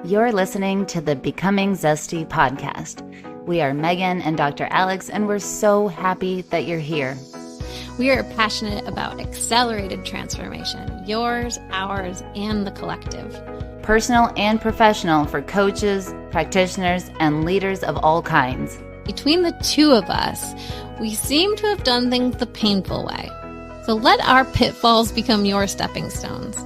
You're listening to the Becoming Zesty podcast. We are Megan and Dr. Alex, and we're so happy that you're here. We are passionate about accelerated transformation, yours, ours, and the collective. Personal and professional for coaches, practitioners, and leaders of all kinds. Between the two of us, we seem to have done things the painful way. So let our pitfalls become your stepping stones.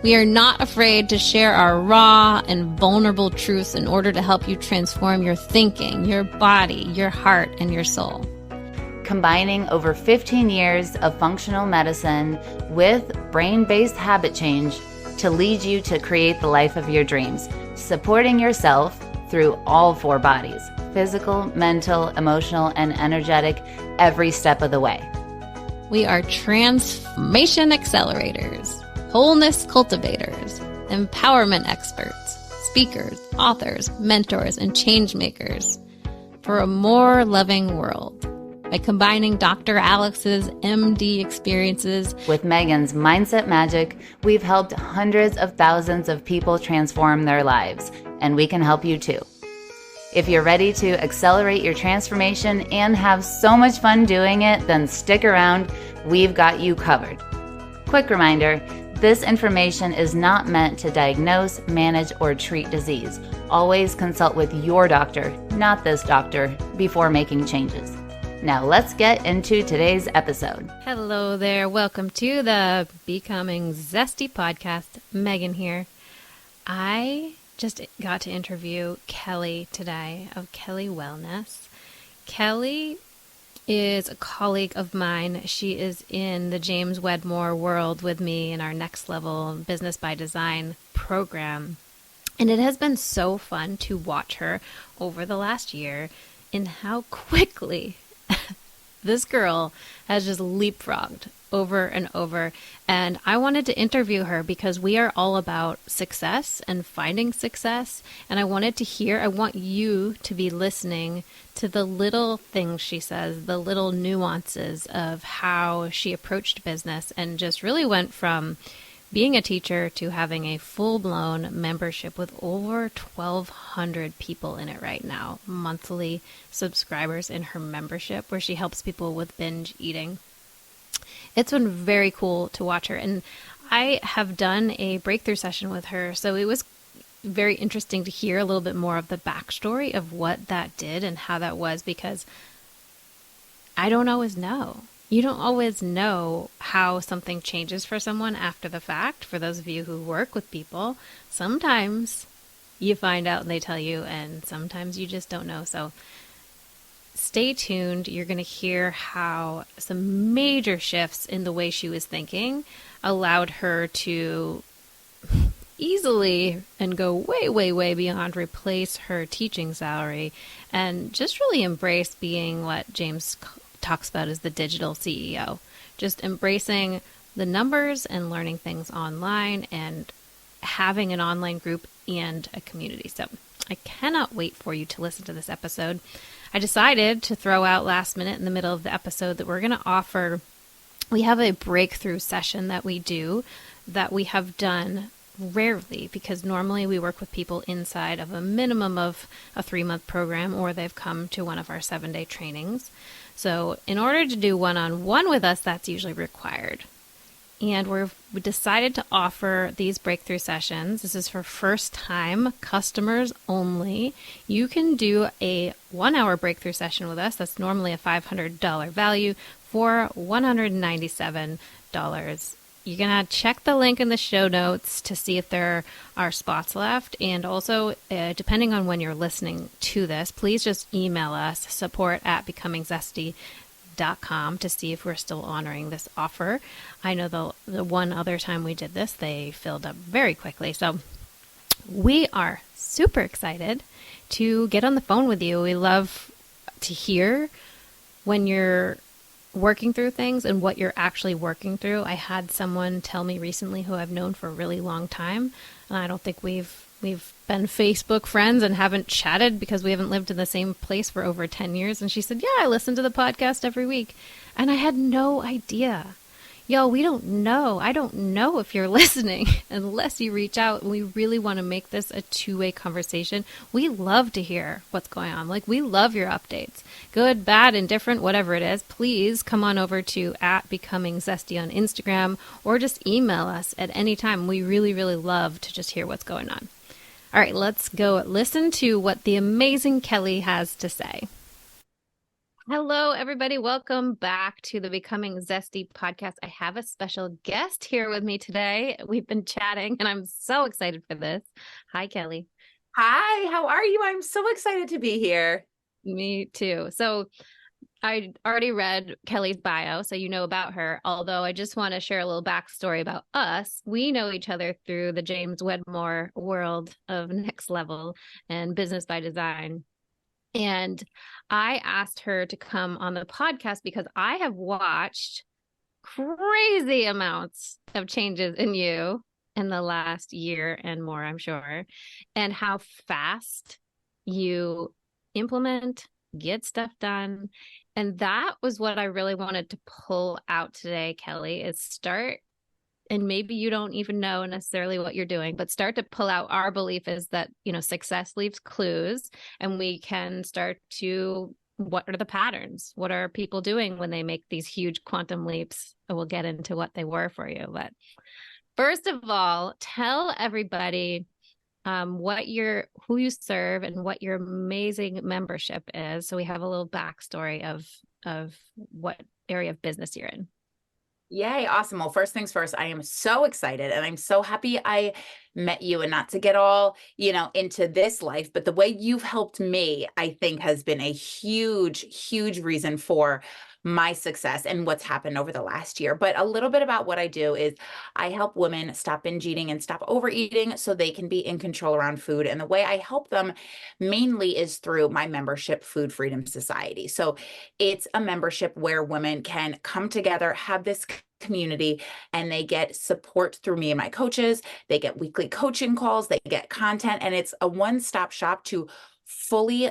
We are not afraid to share our raw and vulnerable truths in order to help you transform your thinking, your body, your heart, and your soul. Combining over 15 years of functional medicine with brain-based habit change to lead you to create the life of your dreams, supporting yourself through all four bodies, physical, mental, emotional, and energetic, every step of the way. We are transformation accelerators, wholeness cultivators, empowerment experts, speakers, authors, mentors, and change makers for a more loving world. By combining Dr. Alex's MD experiences with Megan's mindset magic, we've helped hundreds of thousands of people transform their lives, and we can help you too. If you're ready to accelerate your transformation and have so much fun doing it, then stick around. We've got you covered. Quick reminder, this information is not meant to diagnose, manage, or treat disease. Always consult with your doctor, not this doctor, before making changes. Now let's get into today's episode. Hello there. Welcome to the Becoming Zesty podcast. Megan here. I just got to interview Kelly today of Kelly Wellness. Kelly is a colleague of mine. She is in the James Wedmore world with me in our Next Level Business by Design program. And it has been so fun to watch her over the last year in how quickly this girl has just leapfrogged over and over. And I wanted to interview her because we are all about success and finding success. And I want you to be listening to the little things she says, the little nuances of how she approached business and just really went from being a teacher to having a full-blown membership with over 1,200 people in it right now, monthly subscribers in her membership, where she helps people with binge eating. It's been very cool to watch her, and I have done a breakthrough session with her, so it was very interesting to hear a little bit more of the backstory of what that did and how that was, because I don't always know. You don't always know how something changes for someone after the fact. For those of you who work with people, sometimes you find out and they tell you, and sometimes you just don't know. So stay tuned. You're going to hear how some major shifts in the way she was thinking allowed her to easily and go way, way, way beyond replace her teaching salary and just really embrace being what James talks about as the digital CEO, just embracing the numbers and learning things online and having an online group and a community. So I cannot wait for you to listen to this episode. I decided to throw out last minute in the middle of the episode that we're going to offer, we have a breakthrough session that we do that we have done rarely, because normally we work with people inside of a minimum of a 3-month program, or they've come to one of our 7-day trainings. So in order to do one-on-one with us, that's usually required. And we decided to offer these breakthrough sessions. This is for first-time customers only. You can do a 1-hour breakthrough session with us. That's normally a $500 value for $197. You're going to check the link in the show notes to see if there are spots left. And also, depending on when you're listening to this, please just email us, support@becomingzesty.com, to see if we're still honoring this offer. I know the one other time we did this, they filled up very quickly. So we are super excited to get on the phone with you. We love to hear when you're working through things and what you're actually working through. I had someone tell me recently, who I've known for a really long time, and I don't think we've been Facebook friends and haven't chatted because we haven't lived in the same place for over 10 years. And she said, yeah, I listen to the podcast every week. And I had no idea. Yo, we don't know. I don't know if you're listening unless you reach out. We really want to make this a two-way conversation. We love to hear what's going on. Like, we love your updates. Good, bad, indifferent, whatever it is. Please come on over to @BecomingZesty on Instagram or just email us at any time. We really, really love to just hear what's going on. All right, let's go listen to what the amazing Kelly has to say. Hello, everybody. Welcome back to the Becoming Zesty podcast. I have a special guest here with me today. We've been chatting, and I'm so excited for this. Hi, Kelly. Hi, how are you? I'm so excited to be here. Me too. So, I already read Kelly's bio, so you know about her. Although I just want to share a little backstory about us. We know each other through the James Wedmore world of Next Level and Business by Design. And I asked her to come on the podcast because I have watched crazy amounts of changes in you in the last year and more, I'm sure, and how fast you implement, get stuff done. And that was what I really wanted to pull out today, Kelly, is start, and maybe you don't even know necessarily what you're doing, but start to pull out. Our belief is that, success leaves clues, and we can start to, what are the patterns? What are people doing when they make these huge quantum leaps? And we'll get into what they were for you. But first of all, tell everybody who you serve and what your amazing membership is. So we have a little backstory of what area of business you're in. Yay, awesome. Well, first things first, I am so excited and I'm so happy I met you, and not to get all, into this life, but the way you've helped me, I think has been a huge, huge reason for my success and what's happened over the last year. But a little bit about what I do is I help women stop binge eating and stop overeating so they can be in control around food. And the way I help them mainly is through my membership, Food Freedom Society. So it's a membership where women can come together, have this community, and they get support through me and my coaches. They get weekly coaching calls, they get content, and it's a one-stop shop to fully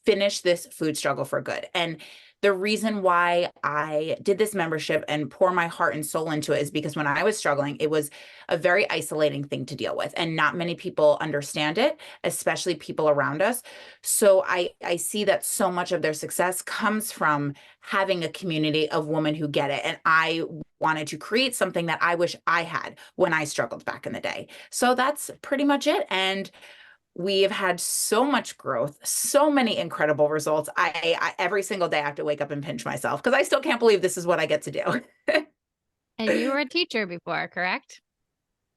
finish this food struggle for good. And the reason why I did this membership and pour my heart and soul into it is because when I was struggling, it was a very isolating thing to deal with, and not many people understand it, especially people around us. So I see that so much of their success comes from having a community of women who get it. And I wanted to create something that I wish I had when I struggled back in the day. So that's pretty much it. And we have had so much growth, so many incredible results. I every single day I have to wake up and pinch myself because I still can't believe this is what I get to do. And you were a teacher before, correct?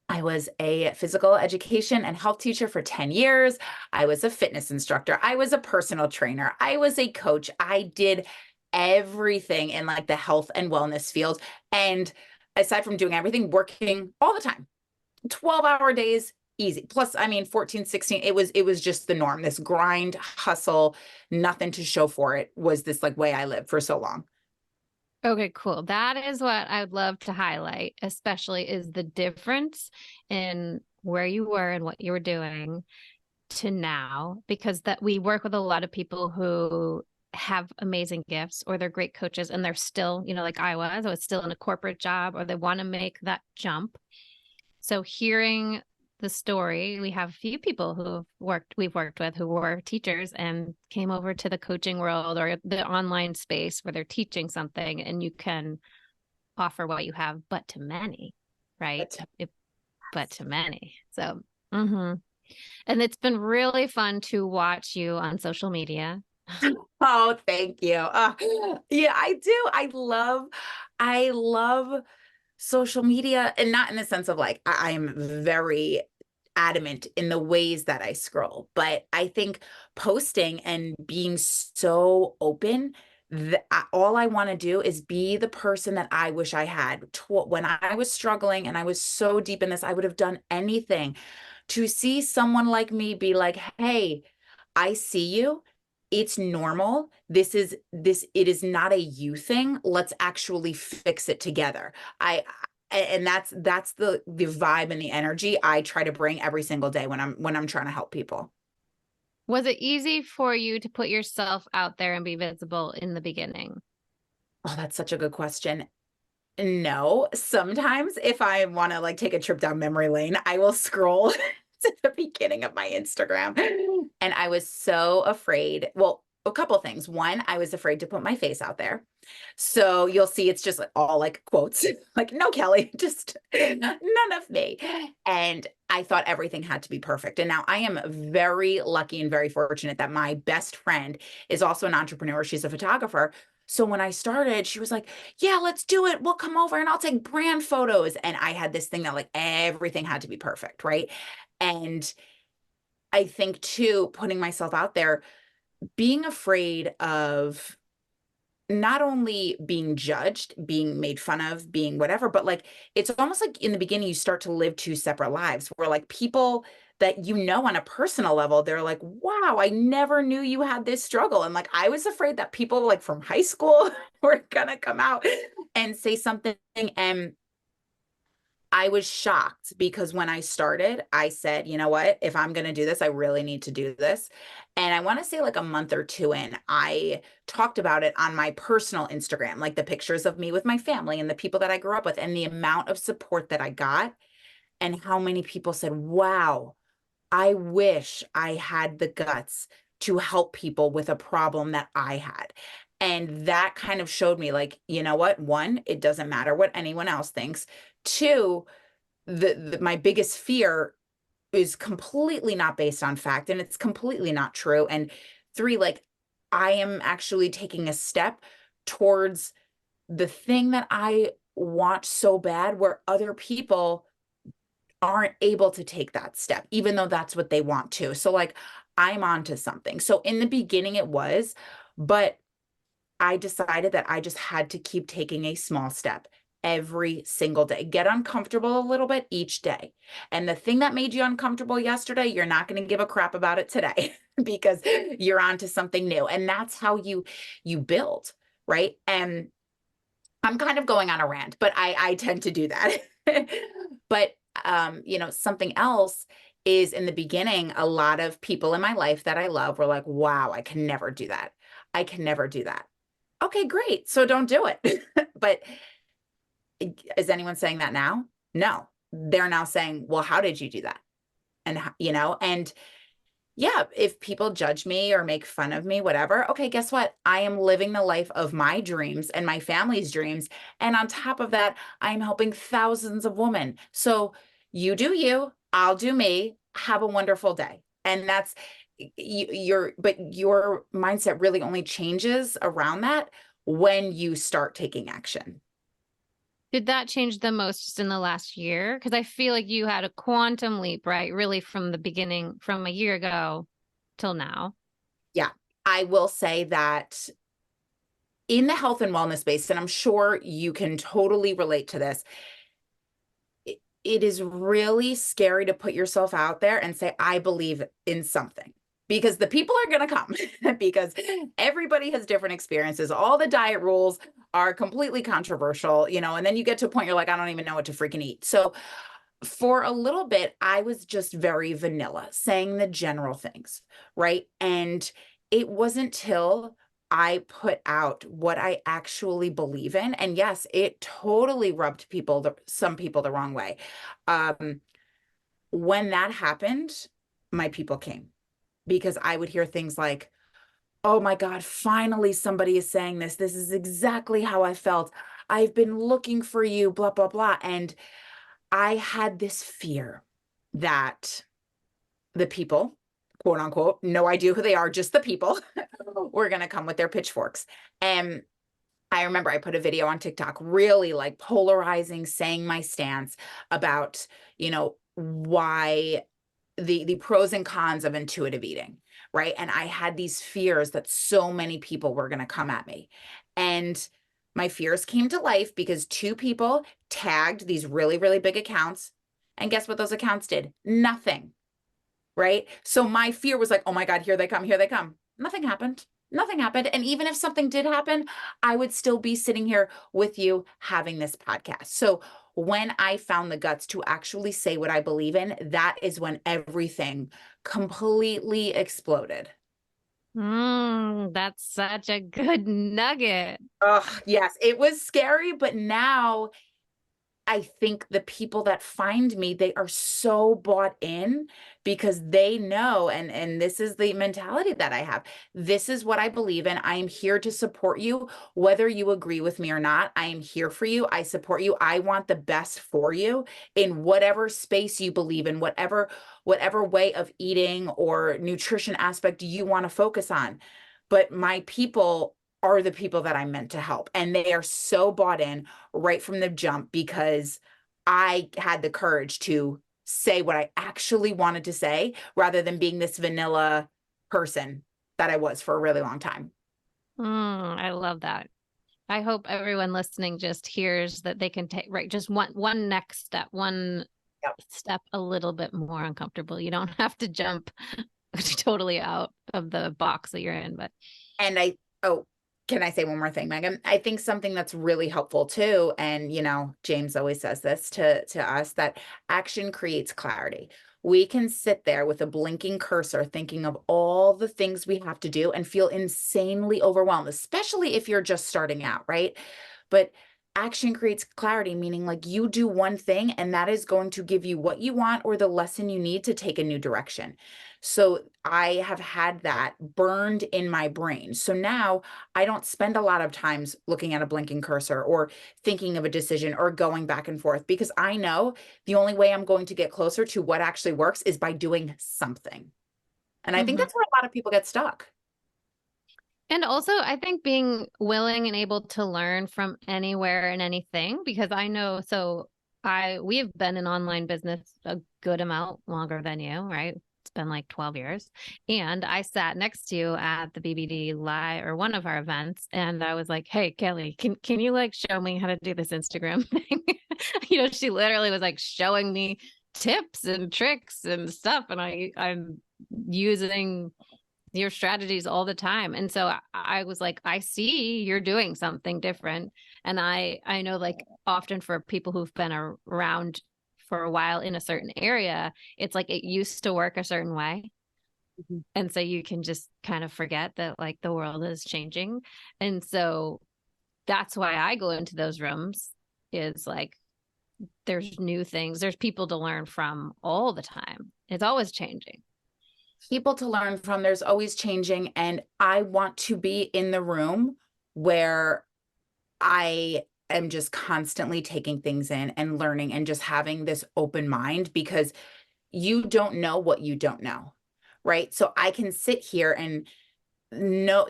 I was a physical education and health teacher for 10 years. I was a fitness instructor. I was a personal trainer. I was a coach. I did everything in like the health and wellness field. And aside from doing everything, working all the time, 12-hour days, easy. Plus, 14, 16, it was just the norm. This grind, hustle, nothing to show for it was this like way I lived for so long. Okay, cool. That is what I would love to highlight, especially is the difference in where you were and what you were doing to now, because that we work with a lot of people who have amazing gifts or they're great coaches and they're still, like I was still in a corporate job, or they want to make that jump. So hearing the story, we have a few people we've worked with who were teachers and came over to the coaching world or the online space where they're teaching something, and you can offer what you have, but to many, right? But to many. So, and it's been really fun to watch you on social media. Oh, thank you. Yeah, I do. I love social media, and not in the sense of like I'm very adamant in the ways that I scroll, but I think posting and being so open, all I want to do is be the person that I wish I had. When I was struggling and I was so deep in this, I would have done anything to see someone like me be like, hey, I see you. It's normal. It is not a you thing. Let's actually fix it together. And that's the vibe and the energy I try to bring every single day when I'm trying to help people. Was it easy for you to put yourself out there and be visible in the beginning? Oh, that's such a good question. No, sometimes if I want to like take a trip down memory lane, I will scroll to the beginning of my Instagram. And I was so afraid. Well, a couple things. One, I was afraid to put my face out there. So you'll see it's just like all like quotes, like, no, Kelly, just none of me. And I thought everything had to be perfect. And now I am very lucky and very fortunate that my best friend is also an entrepreneur. She's a photographer. So when I started, she was like, yeah, let's do it. We'll come over and I'll take brand photos. And I had this thing that like everything had to be perfect. Right. And I think too, putting myself out there, being afraid of not only being judged, being made fun of, being whatever, but like it's almost like in the beginning, you start to live two separate lives where like people that you know on a personal level, they're like, wow, I never knew you had this struggle. And like I was afraid that people like from high school were gonna come out and say something. And I was shocked because when I started, I said, you know what? If I'm going to do this, I really need to do this. And I want to say like a month or two in, I talked about it on my personal Instagram, like the pictures of me with my family and the people that I grew up with, and the amount of support that I got, and how many people said, wow, I wish I had the guts to help people with a problem that I had. And that kind of showed me, like, you know what? One, it doesn't matter what anyone else thinks. Two, my biggest fear is completely not based on fact and it's completely not true. And three, like, I am actually taking a step towards the thing that I want so bad, where other people aren't able to take that step, even though that's what they want to. So, like, I'm onto something. So, in the beginning, it was, but I decided that I just had to keep taking a small step every single day. Get uncomfortable a little bit each day. And the thing that made you uncomfortable yesterday, you're not going to give a crap about it today because you're onto something new. And that's how you build, right? And I'm kind of going on a rant, but I tend to do that. But something else is, in the beginning, a lot of people in my life that I love were like, wow, I can never do that. I can never do that. Okay, great. So don't do it. But is anyone saying that now? No. They're now saying, well, how did you do that? And yeah, if people judge me or make fun of me, whatever, okay, guess what? I am living the life of my dreams and my family's dreams. And on top of that, I'm helping thousands of women. So you do you, I'll do me. Have a wonderful day. And that's but your mindset really only changes around that when you start taking action. Did that change the most just in the last year? Because I feel like you had a quantum leap, right? Really from the beginning, from a year ago till now. Yeah, I will say that in the health and wellness space, and I'm sure you can totally relate to this, it is really scary to put yourself out there and say, I believe in something, because the people are going to come because everybody has different experiences. All the diet rules are completely controversial, and then you get to a point you're like, I don't even know what to freaking eat. So for a little bit, I was just very vanilla, saying the general things, right? And it wasn't till I put out what I actually believe in. And yes, it totally rubbed some people the wrong way. Um, when that happened, my people came, because I would hear things like, oh my God, finally somebody is saying this. This is exactly how I felt. I've been looking for you, blah, blah, blah. And I had this fear that the people, quote unquote, no idea who they are, just the people, were going to come with their pitchforks. And I remember I put a video on TikTok, really like polarizing, saying my stance about, why the pros and cons of intuitive eating, right? And I had these fears that so many people were going to come at me. And my fears came to life because two people tagged these really, really big accounts. And guess what those accounts did? Nothing, right? So my fear was like, oh my God, here they come, here they come. Nothing happened. Nothing happened. And even if something did happen, I would still be sitting here with you having this podcast. So when I found the guts to actually say what I believe in, that is when everything completely exploded. That's such a good nugget. Oh, yes, it was scary, but now I think the people that find me, they are so bought in because they know, and this is the mentality that I have. This is what I believe in. I am here to support you, whether you agree with me or not. I am here for you. I support you. I want the best for you in whatever space you believe in, whatever way of eating or nutrition aspect you want to focus on. But my people are the people that I'm meant to help, and they are so bought in right from the jump because I had the courage to say what I actually wanted to say rather than being this vanilla person that I was for a really long time. I love that. I hope everyone listening just hears that they can take right just one next step, one Yep. step a little bit more uncomfortable. You don't have to jump totally out of the box that you're in, but And oh, can I say one more thing, Megan? I think something that's really helpful too, and James always says this to us, that action creates clarity. We can sit there with a blinking cursor thinking of all the things we have to do and feel insanely overwhelmed, especially if you're just starting out, right? But action creates clarity, meaning like you do one thing and that is going to give you what you want or the lesson you need to take a new direction. So I have had that burned in my brain. So now I don't spend a lot of times looking at a blinking cursor or thinking of a decision or going back and forth because I know the only way I'm going to get closer to what actually works is by doing something. And I think Mhm. that's where a lot of people get stuck. And also, I think being willing and able to learn from anywhere and anything, because I know, so we have been in online business a good amount longer than you, right? It's been like 12 years. And I sat next to you at the BBD live or one of our events. And I was like, hey, Kelly, can you like show me how to do this Instagram thing? She literally was like showing me tips and tricks and stuff. And I'm using your strategies all the time. And so I was like, I see you're doing something different. And I know like often for people who've been around for a while in a certain area, it's like it used to work a certain way. Mhm. And so you can just kind of forget that like the world is changing. And so that's why I go into those rooms is like there's new things, there's people to learn from all the time. It's always changing. People to learn from. There's always changing. And I want to be in the room where I am just constantly taking things in and learning and just having this open mind because you don't know what you don't know. Right. So I can sit here and no,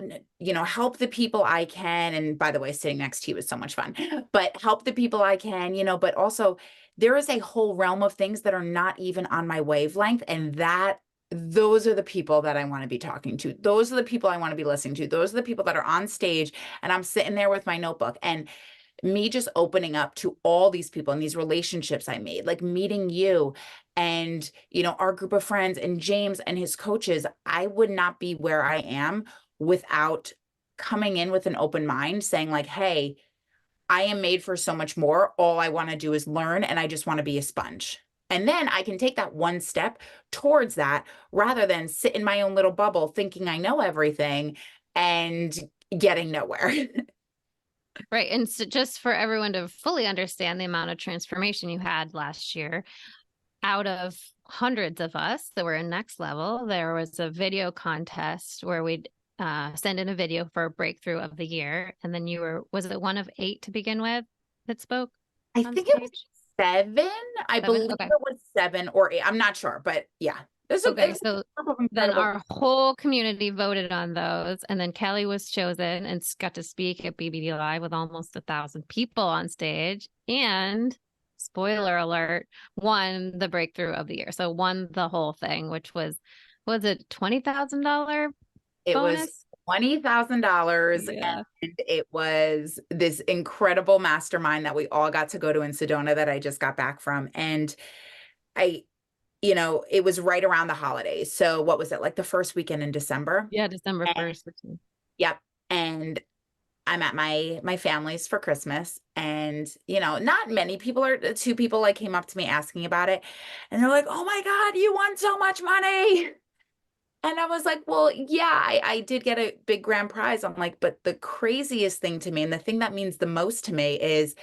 help the people I can. And by the way, sitting next to you is so much fun, but help the people I can, but also there is a whole realm of things that are not even on my wavelength. And those are the people that I want to be talking to. Those are the people I want to be listening to. Those are the people that are on stage and I'm sitting there with my notebook and me just opening up to all these people and these relationships I made, like meeting you and, our group of friends and James and his coaches. I would not be where I am without coming in with an open mind saying like, hey, I am made for so much more. All I want to do is learn and I just want to be a sponge. And then I can take that one step towards that rather than sit in my own little bubble thinking I know everything and getting nowhere. Right. And so just for everyone to fully understand the amount of transformation you had last year, out of hundreds of us that were in Next Level, there was a video contest where we'd send in a video for a breakthrough of the year. And then was it one of 8 to begin with that spoke I on think it was stage? 7. I 7? believe Okay. it was 7 or 8. I'm not sure, but yeah. Okay, It's so a group of then incredible. our whole community voted on those, and then Kelly was chosen and got to speak at BBD Live with almost 1,000 people on stage, and spoiler alert, won the breakthrough of the year. So won the whole thing, which was it $20,000 It was bonus? $20,000 Yeah. and it was this incredible mastermind that we all got to go to in Sedona that I just got back from. And I, it was right around the holidays. So what was it, like the first weekend in December? Yeah, December And 1st. yep. And I'm at my family's for Christmas and not many people are 2 people like came up to me asking about it and they're like, "Oh my God, you won so much money." And I was like, well, yeah, I did get a big grand prize. I'm like, but the craziest thing to me, and the thing that means the most to me is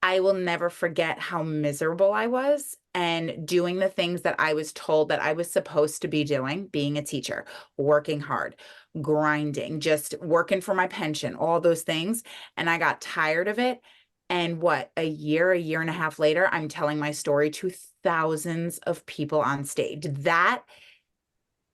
I will never forget how miserable I was and doing the things that I was told that I was supposed to be doing, being a teacher, working hard, grinding, just working for my pension, all those things. And I got tired of it. And what, a year and a half later, I'm telling my story to thousands of people on stage. That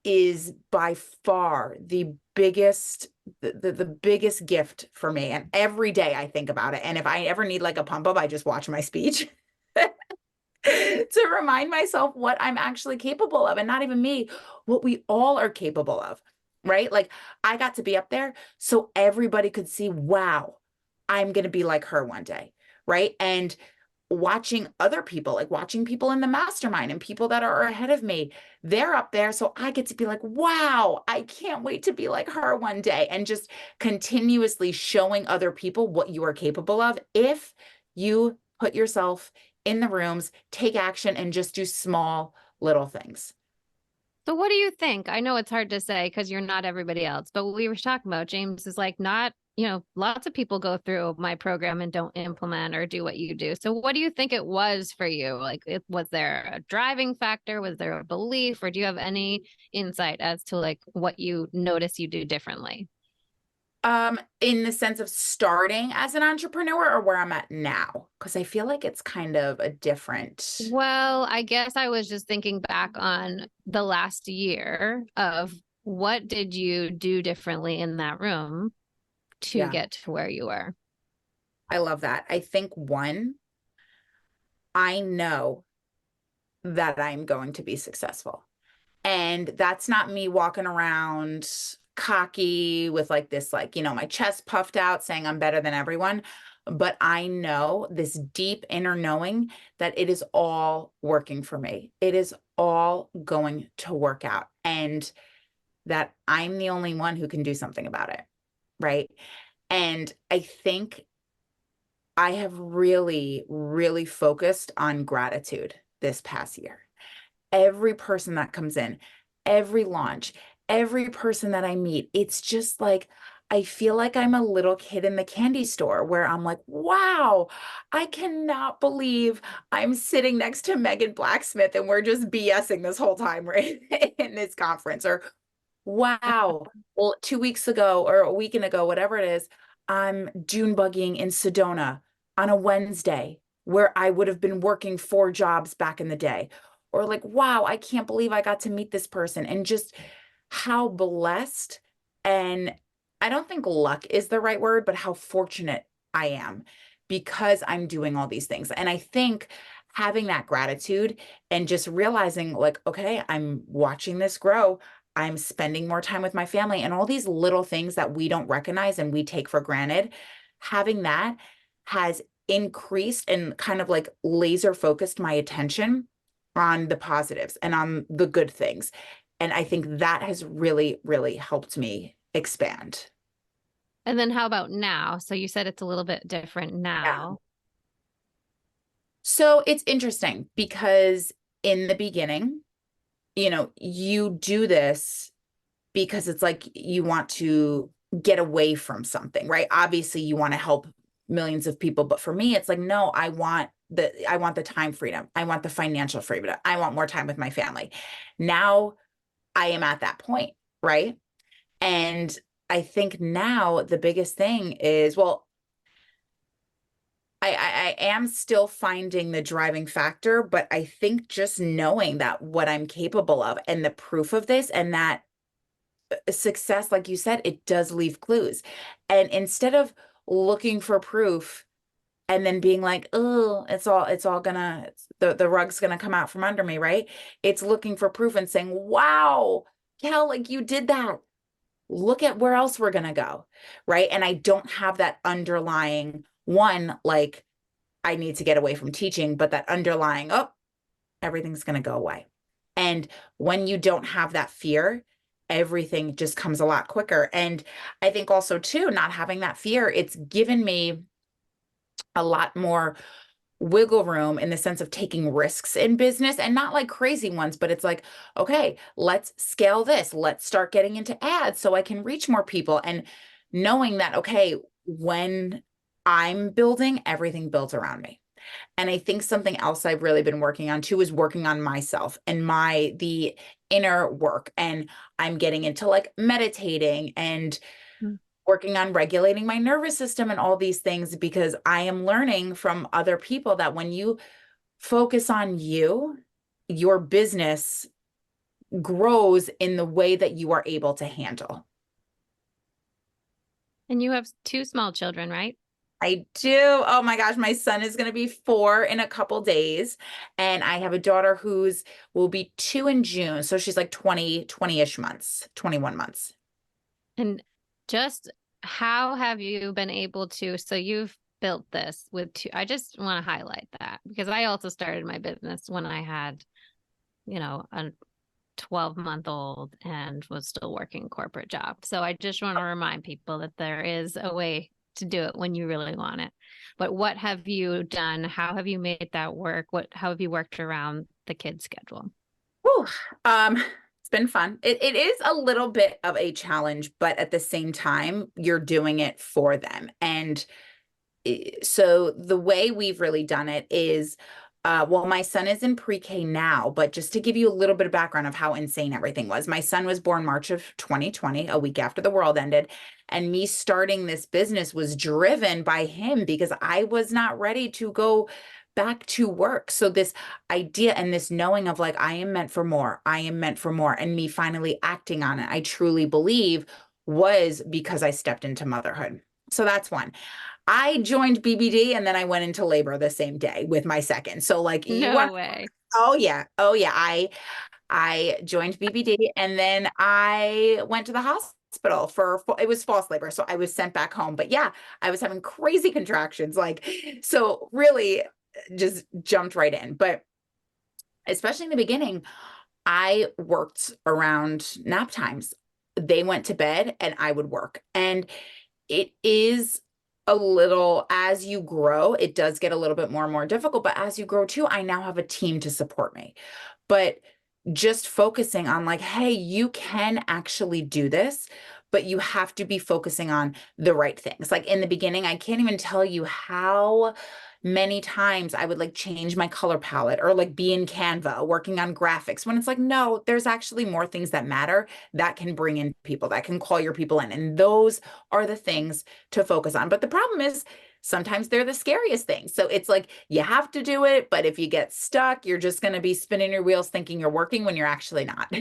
is by far the biggest the biggest gift for me. And every day I think about it. And if I ever need like a pump up, I just watch my speech to remind myself what I'm actually capable of, and not even me, what we all are capable of, right? Like I got to be up there so everybody could see, wow, I'm going to be like her one day, right? And watching other people, like watching people in the mastermind and people that are ahead of me, they're up there. So I get to be like, wow, I can't wait to be like her one day. And just continuously showing other people what you are capable of if you put yourself in the rooms, take action, and just do small little things. So what do you think? I know it's hard to say because you're not everybody else, but what we were talking about, James, is like not, lots of people go through my program and don't implement or do what you do. So what do you think it was for you? Like, was there a driving factor? Was there a belief? Or do you have any insight as to like what you notice you do differently? In the sense of starting as an entrepreneur or where I'm at now, because I feel like it's kind of a different. Well, I guess I was just thinking back on the last year of what did you do differently in that room to Yeah, get to where you were? I love that. I think one, I know that I'm going to be successful. And that's not me walking around cocky with like this, like, my chest puffed out saying I'm better than everyone. But I know this deep inner knowing that it is all working for me. It is all going to work out. And that I'm the only one who can do something about it. Right. And I think I have really, really focused on gratitude this past year. Every person that comes in, every launch, every person that I meet, it's just like, I feel like I'm a little kid in the candy store where I'm like, wow, I cannot believe I'm sitting next to Megan Blacksmith and we're just BSing this whole time right in this conference. Or wow. Well, 2 weeks ago or a week ago, whatever it is, I'm dune buggying in Sedona on a Wednesday where I would have been working 4 jobs back in the day. Or like, wow, I can't believe I got to meet this person. And just how blessed, and I don't think luck is the right word, but how fortunate I am because I'm doing all these things. And I think having that gratitude and just realizing like, okay, I'm watching this grow. I'm spending more time with my family, and all these little things that we don't recognize and we take for granted. Having that has increased and kind of like laser focused my attention on the positives and on the good things. And I think that has really, really helped me expand. And then how about now? So you said it's a little bit different Yeah. now. So it's interesting because in the beginning, you do this because it's like you want to get away from something, right? Obviously, you want to help millions of people, but for me, it's like, no, I want the time freedom. I want the financial freedom. I want more time with my family. Now I am at that point, right? And I think now the biggest thing is, well, I am still finding the driving factor, but I think just knowing that what I'm capable of and the proof of this, and that success, like you said, it does leave clues. And instead of looking for proof and then being like, oh, it's all gonna, the rug's gonna come out from under me, right? It's looking for proof and saying, wow, Kel, like you did that. Look at where else we're gonna go, right? And I don't have that underlying one, like I need to get away from teaching, but that underlying, oh, everything's gonna go away. And when you don't have that fear, everything just comes a lot quicker. And I think also too, not having that fear, it's given me a lot more wiggle room in the sense of taking risks in business, and not like crazy ones, but it's like, okay, let's scale this. Let's start getting into ads so I can reach more people. And knowing that, okay, when I'm building, everything builds around me. And I think something else I've really been working on too is working on myself and the inner work. And I'm getting into like meditating and Mm. working on regulating my nervous system and all these things, because I am learning from other people that when you focus on you, your business grows in the way that you are able to handle. And you have two small children, right? I do. Oh my gosh, my son is going to be 4 in a couple days. And I have a daughter who's will be 2 in June. So she's like 20-ish months, 21 months. And just how have you been able to, so you've built this with two, I just want to highlight that because I also started my business when I had, a 12-month-old and was still working corporate job. So I just want to remind people that there is a way to do it when you really want it. But what have you done? How have you made that work? How have you worked around the kids' schedule? Whew. It's been fun. It is a little bit of a challenge, but at the same time, you're doing it for them. And so the way we've really done it is, well, my son is in pre-K now, but just to give you a little bit of background of how insane everything was, my son was born March of 2020, a week after the world ended. And me starting this business was driven by him because I was not ready to go back to work. So this idea and this knowing of like, I am meant for more, I am meant for more, and me finally acting on it, I truly believe was because I stepped into motherhood. So that's one. I joined BBD and then I went into labor the same day with my second. So like you No want, way. oh yeah. Oh yeah. I joined BBD and then I went to the hospital for it was false labor. So I was sent back home. But yeah, I was having crazy contractions. Like, so really just jumped right in. But especially in the beginning, I worked around nap times. They went to bed and I would work. And it is a little, as you grow, it does get a little bit more and more difficult. But as you grow too, I now have a team to support me. But just focusing on like, hey, you can actually do this, but you have to be focusing on the right things. Like in the beginning, I can't even tell you how many times I would like change my color palette or like be in Canva working on graphics when it's like, no, there's actually more things that matter that can bring in people, that can call your people in. And those are the things to focus on. But the problem is sometimes they're the scariest things. So it's like you have to do it, but if you get stuck, you're just going to be spinning your wheels thinking you're working when you're actually not.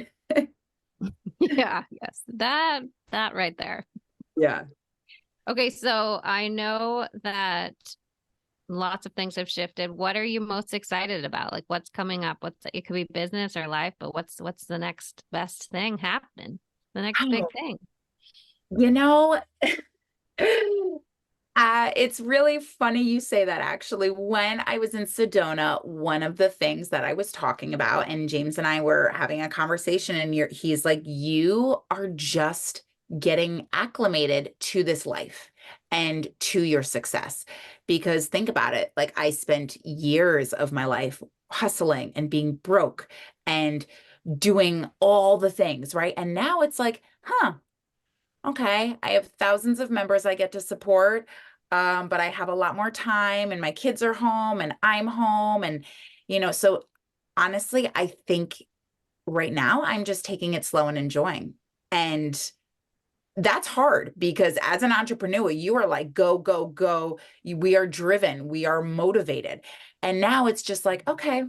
Yeah, yes. That right there. Yeah. Okay, so I know that lots of things have shifted. What are you most excited about? Like what's coming up? It could be business or life, but what's the next best thing happening? The next big Oh, thing. you know, it's really funny you say that actually. When I was in Sedona, one of the things that I was talking about, and James and I were having a conversation, and he's like, you are just getting acclimated to this life and to your success. Because think about it, like I spent years of my life hustling and being broke and doing all the things, right? And now it's like, huh, okay, I have thousands of members I get to support, but I have a lot more time and my kids are home and I'm home. And, so honestly, I think right now I'm just taking it slow and enjoying. And that's hard because as an entrepreneur, you are like, go, go, go. We are driven, we are motivated. And now it's just like, okay,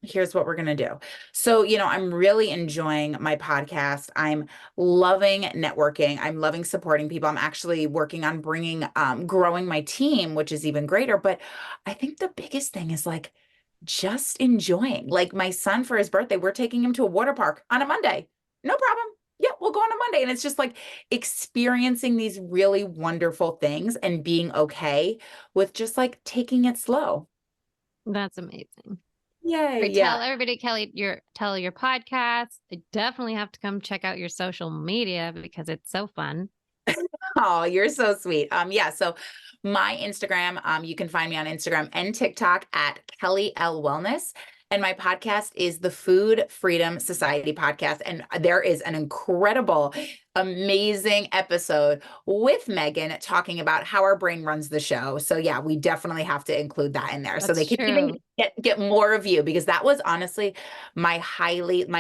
here's what we're going to do. So, I'm really enjoying my podcast. I'm loving networking. I'm loving supporting people. I'm actually working on growing my team, which is even greater. But I think the biggest thing is like just enjoying. Like my son for his birthday, we're taking him to a water park on a Monday. No problem. Yeah, we'll go on a Monday. And it's just like experiencing these really wonderful things and being okay with just like taking it slow. That's amazing. Yay. Right, Yeah. tell everybody, Kelly, tell your podcast. They definitely have to come check out your social media because it's so fun. Oh, you're so sweet. Yeah. So my Instagram, you can find me on Instagram and TikTok at Kelly L Wellness. And my podcast is the Food Freedom Society podcast. And there is an incredible, amazing episode with Megan talking about how our brain runs the show. So yeah, we definitely have to include that in there. So they That's can even get more of you, because that was honestly my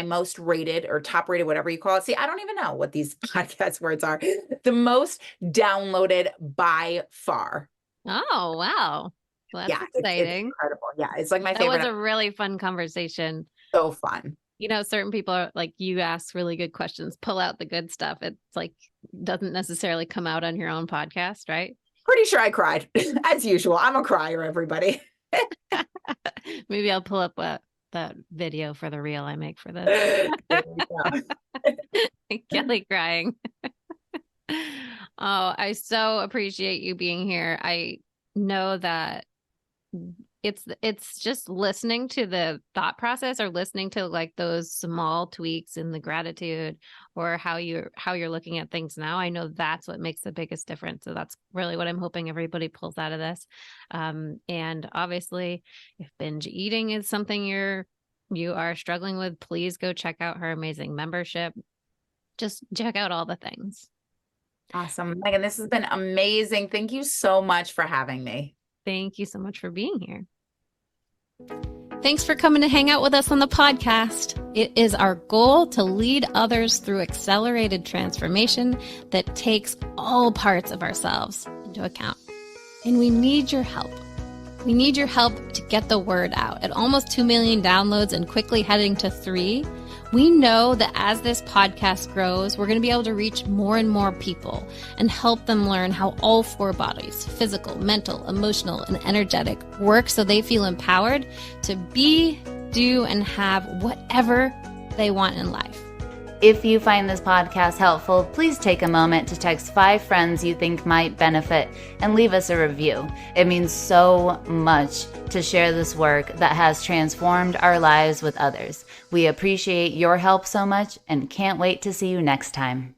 most rated or top rated, whatever you call it. See, I don't even know what these podcast words are. The most downloaded by far. Oh, wow. Well, that's Yeah, it's exciting. incredible. Yeah, it's like my That favorite. was a really fun conversation. So fun. You know, certain people are like, you ask really good questions, pull out the good stuff. It's like, doesn't necessarily come out on your own podcast, right? Pretty sure I cried as usual. I'm a crier, everybody. Maybe I'll pull up that video for the reel I make for this. Kelly crying. Oh, I so appreciate you being here. I know that it's just listening to the thought process, or listening to like those small tweaks in the gratitude, or how you're looking at things now. I know that's what makes the biggest difference. So that's really what I'm hoping everybody pulls out of this. And obviously, if binge eating is something you are struggling with, please go check out her amazing membership. Just check out all the things. Awesome. Megan, this has been amazing. Thank you so much for having me. Thank you so much for being here. Thanks for coming to hang out with us on the podcast. It is our goal to lead others through accelerated transformation that takes all parts of ourselves into account. And we need your help. We need your help to get the word out. At almost 2 million downloads and quickly heading to 3, we know that as this podcast grows, we're going to be able to reach more and more people and help them learn how all 4 bodies, physical, mental, emotional, and energetic, work so they feel empowered to be, do, and have whatever they want in life. If you find this podcast helpful, please take a moment to text 5 friends you think might benefit and leave us a review. It means so much to share this work that has transformed our lives with others. We appreciate your help so much and can't wait to see you next time.